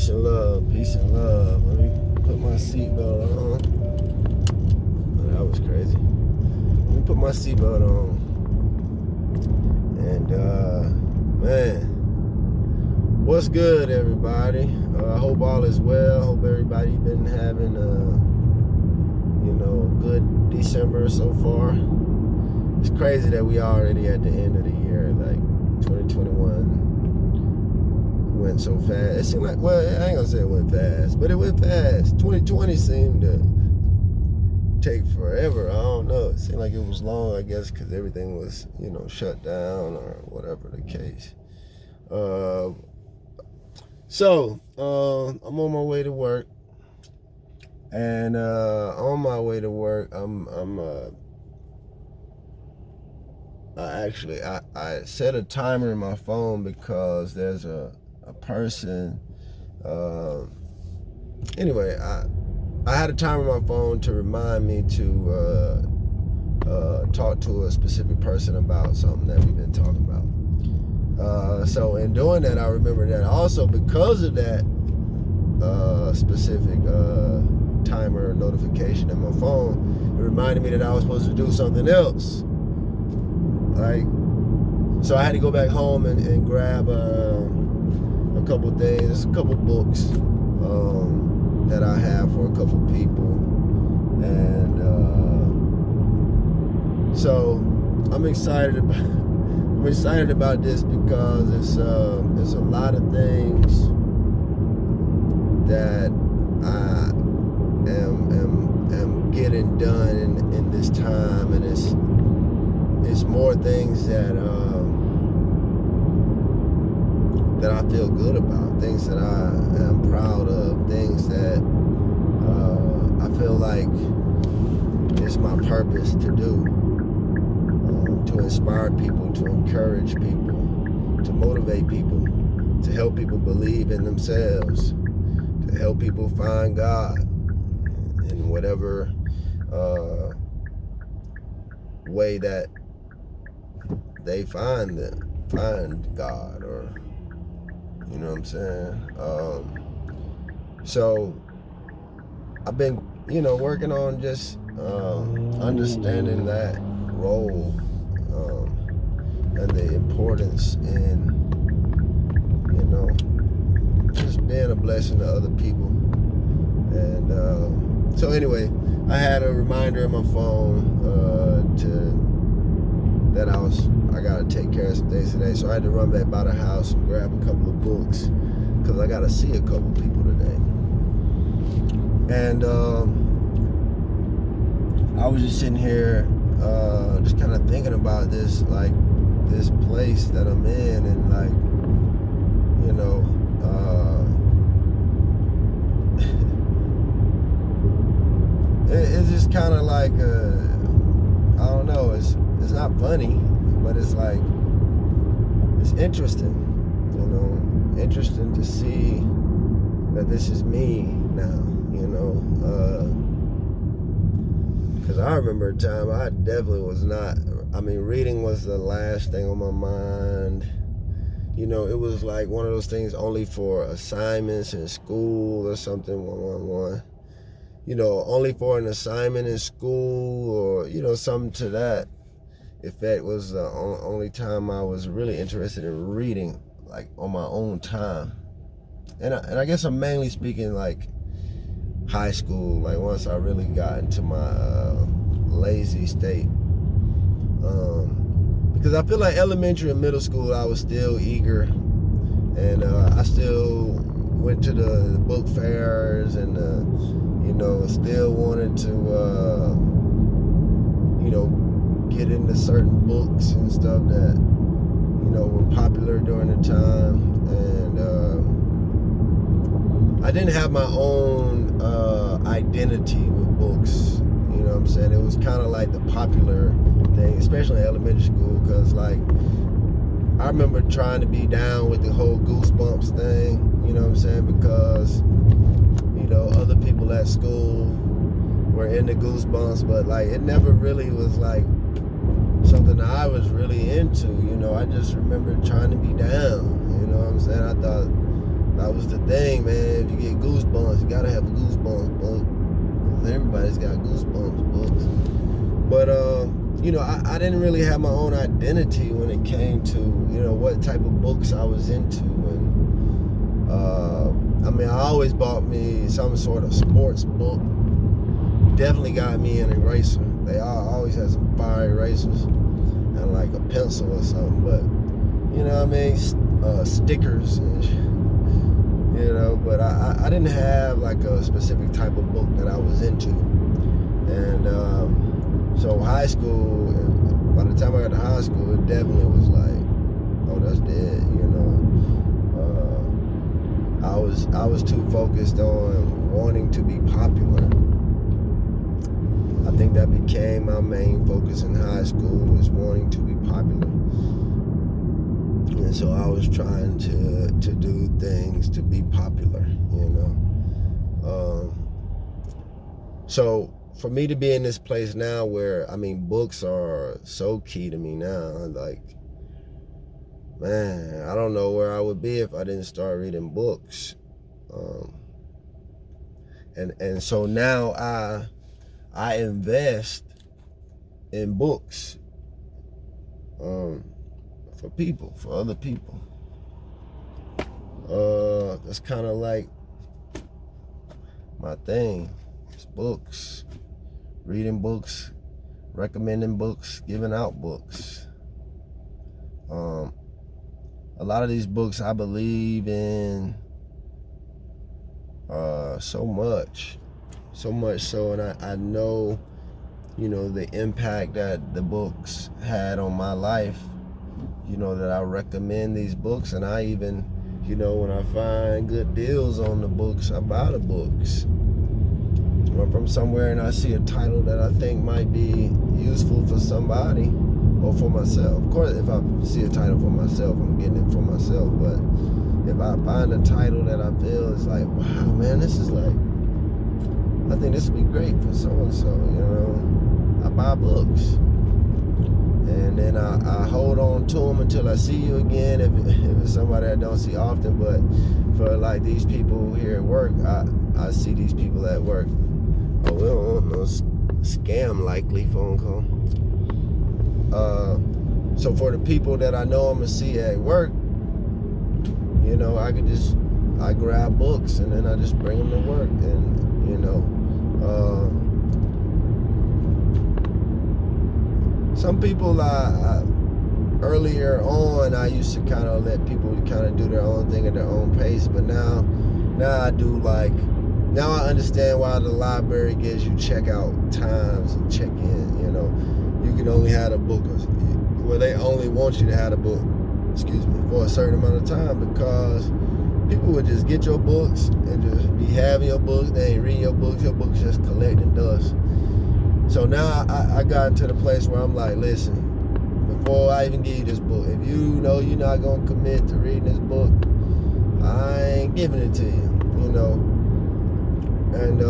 Peace and love, peace and love. Let me put my seatbelt on. Oh, that was crazy. Let me put my seatbelt on. And, man, what's good, everybody? I hope all is well. Hope everybody been having a good December so far. It's crazy that we already at the end of the year. Like 2021 went so fast. It seemed like, well, I ain't gonna say it went fast, but it went fast. 2020 seemed to take forever. I don't know. It seemed like it was long, I guess, because everything was, shut down or whatever the case. So I'm on my way to work, and on my way to work, I set a timer in my phone because there's a person. Anyway, I had a timer in my phone to remind me to talk to a specific person about something that we've been talking about. So in doing that, I remember that also because of that specific timer notification in my phone, it reminded me that I was supposed to do something else. So I had to go back home and grab a couple things, a couple books that I have for a couple people, and so I'm excited about this because it's a lot of things that I am getting done in this time, and it's more things that I feel good about, things that I am proud of, things that I feel like it's my purpose to do, to inspire people, to encourage people, to motivate people, to help people believe in themselves, to help people find God in whatever way that they find God, or you know what I'm saying. So I've been working on just understanding that role and the importance in just being a blessing to other people. And so anyway, I had a reminder in my phone that I gotta take care of some things today, so I had to run back by the house and grab a couple of books because I gotta see a couple people today. And I was just sitting here, just kind of thinking about this, like this place that I'm in, and like, it's just kind of like, I don't know, it's not funny, but it's like, it's interesting, interesting to see that this is me now, because I remember a time I definitely was not, reading was the last thing on my mind. It was like one of those things only for assignments in school or something, one-on-one. Only for an assignment in school, or, something to that effect was the only time I was really interested in reading, like on my own time. And I guess I'm mainly speaking like high school, like once I really got into my lazy state. Because I feel like elementary and middle school, I was still eager, and I still went to the book fairs, and still wanted to get into certain books and stuff that were popular during the time. And I didn't have my own identity with books. You know what I'm saying? It was kind of like the popular thing, especially in elementary school, because like I remember trying to be down with the whole Goosebumps thing. You know what I'm saying? Because other people at school were into Goosebumps, but like it never really was like something I was really into. I just remember trying to be down. You know what I'm saying? I thought That was the thing, man. If you get Goosebumps, you gotta have a Goosebumps book. Everybody's got Goosebumps books. But, I didn't really have my own identity when it came to, what type of books I was into. And, I always bought me some sort of sports book. Definitely got me an eraser. They always had some fire erasers and like a pencil or something. But, stickers and but I didn't have like a specific type of book that I was into. And so high school, by the time I got to high school, it definitely was like, oh, that's dead, I was too focused on wanting to be popular. I think that became my main focus in high school, was wanting to be popular. And so I was trying to do things to be popular, So for me to be in this place now where, books are so key to me now. Like, man, I don't know where I would be if I didn't start reading books. And so now I invest in books. For other people. That's kind of like my thing. It's books, reading books, recommending books, giving out books. A lot of these books I believe in so much so, and I know, the impact that the books had on my life. That I recommend these books, and I even, when I find good deals on the books, I buy the books. Or from somewhere and I see a title that I think might be useful for somebody or for myself. Of course, if I see a title for myself, I'm getting it for myself. But if I find a title that I feel is like, wow, man, this is like, I think this would be great for so-and-so, I buy books. And then I hold on to them until I see you again, if it's somebody I don't see often. But for like these people here at work, I see these people at work. Oh, we don't want no scam likely phone call. So for the people that I know I'm gonna see at work, I grab books and then I just bring them to work. And some people earlier on, I used to kind of let people kind of do their own thing at their own pace, but now I do now I understand why the library gives you checkout times and check-in. You can only have a book, they only want you to have a book, for a certain amount of time, because people would just get your books and just be having your books. They ain't reading your books just collecting dust. So now I got to the place where I'm like, listen, before I even give you this book, if you know you're not going to commit to reading this book, I ain't giving it to you, And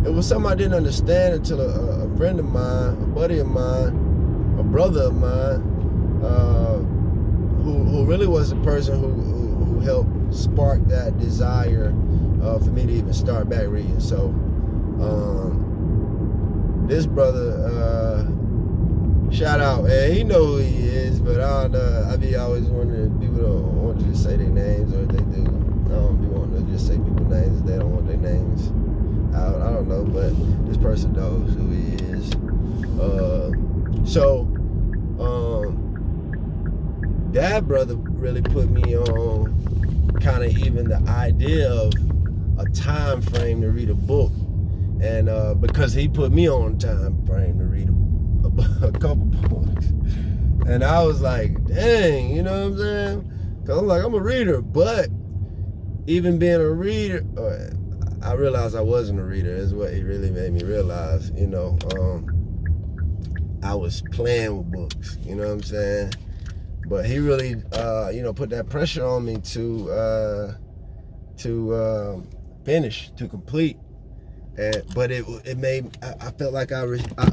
it was something I didn't understand until a friend of mine, a buddy of mine, a brother of mine, who really was the person who helped spark that desire for me to even start back reading. So this brother, shout out, and he know who he is, but I don't know. I be always wondering if people don't want you to say their names, or if they do. I don't be wanting to just say people's names if they don't want their names. I don't know, but this person knows who he is. That brother really put me on kind of even the idea of a time frame to read a book. And because he put me on time frame to read a couple books. And I was like, dang, you know what I'm saying? Because I'm like, I'm a reader. But even being a reader, I realized I wasn't a reader. Is what he really made me realize. I was playing with books. You know what I'm saying? But he really, put that pressure on me to finish, to complete. But it made, I felt like I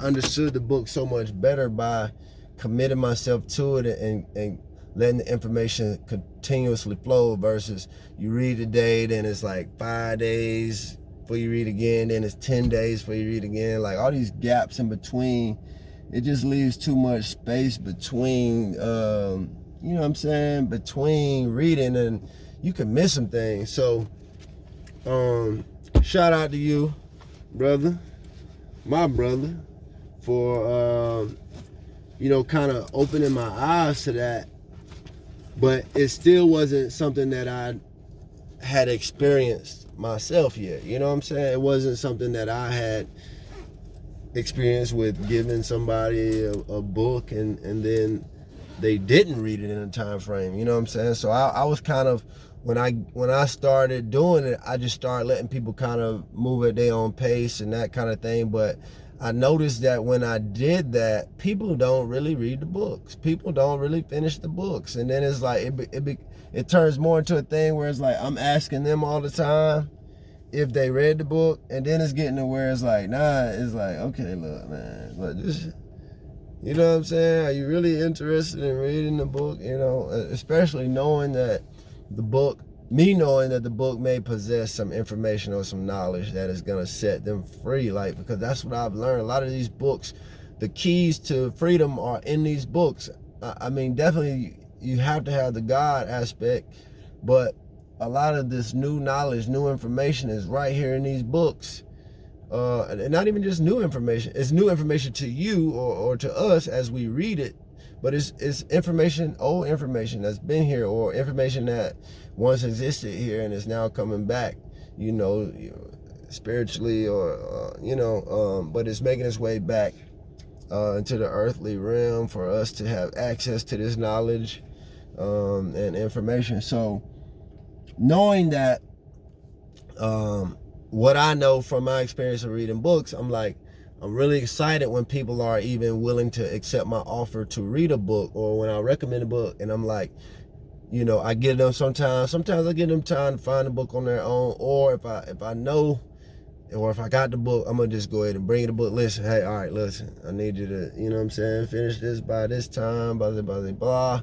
understood the book so much better by committing myself to it and letting the information continuously flow versus you read today, then it's like 5 days before you read again, then it's 10 days before you read again. Like all these gaps in between, it just leaves too much space between, you know what I'm saying, between reading, and you can miss some things. So, shout out to you, brother, my brother, for, you know, kind of opening my eyes to that. But it still wasn't something that I had experienced myself yet. You know what I'm saying? It wasn't something that I had experienced with giving somebody a book and then they didn't read it in a time frame. You know what I'm saying? So I was kind of, when I started doing it, I just started letting people kind of move at their own pace and that kind of thing. But I noticed that when I did that, people don't really read the books. People don't really finish the books. And then it's like, it turns more into a thing where it's like, I'm asking them all the time if they read the book. And then it's getting to where it's like, nah, it's like, okay, look, man, look, this, you know what I'm saying? Are you really interested in reading the book? You know, especially knowing that the book, me knowing that the book may possess some information or some knowledge that is going to set them free. Like, because that's what I've learned. A lot of these books, the keys to freedom are in these books. I mean, definitely you have to have the God aspect, but a lot of this new knowledge, new information is right here in these books. And not even just new information. It's new information to you or to us as we read it. But it's information, old information that's been here, or information that once existed here and is now coming back, you know, spiritually, or, you know, but it's making its way back into the earthly realm for us to have access to this knowledge and information. So knowing that, what I know from my experience of reading books, I'm like, I'm really excited when people are even willing to accept my offer to read a book, or when I recommend a book, and I'm like, you know, I give them sometimes I give them time to find a book on their own, or if I know, or if I got the book, I'm gonna just go ahead and bring the book. Listen, hey, all right, listen, I need you to, you know what I'm saying, finish this by this time, blah, blah, blah, blah,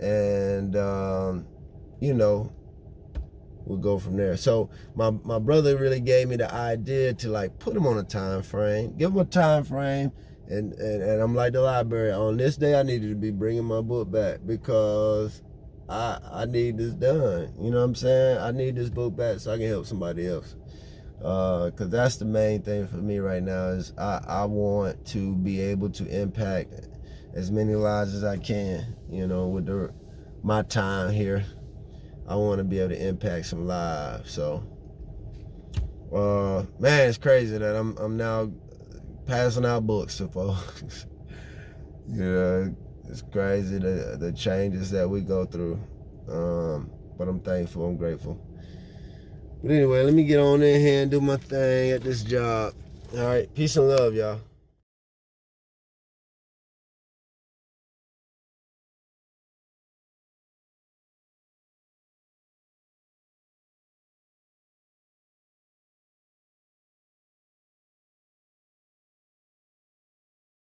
and, you know, we'll go from there. So my brother really gave me the idea to like put him on a time frame, give him a time frame, and I'm like the library. On this day, I needed to be bringing my book back because I need this done. You know what I'm saying? I need this book back so I can help somebody else. Because that's the main thing for me right now is I want to be able to impact as many lives as I can. You know, with my time here. I want to be able to impact some lives. So, man, it's crazy that I'm now passing out books to folks. You know, it's crazy the changes that we go through. But I'm thankful, I'm grateful. But anyway, let me get on in here and do my thing at this job. All right, peace and love, y'all.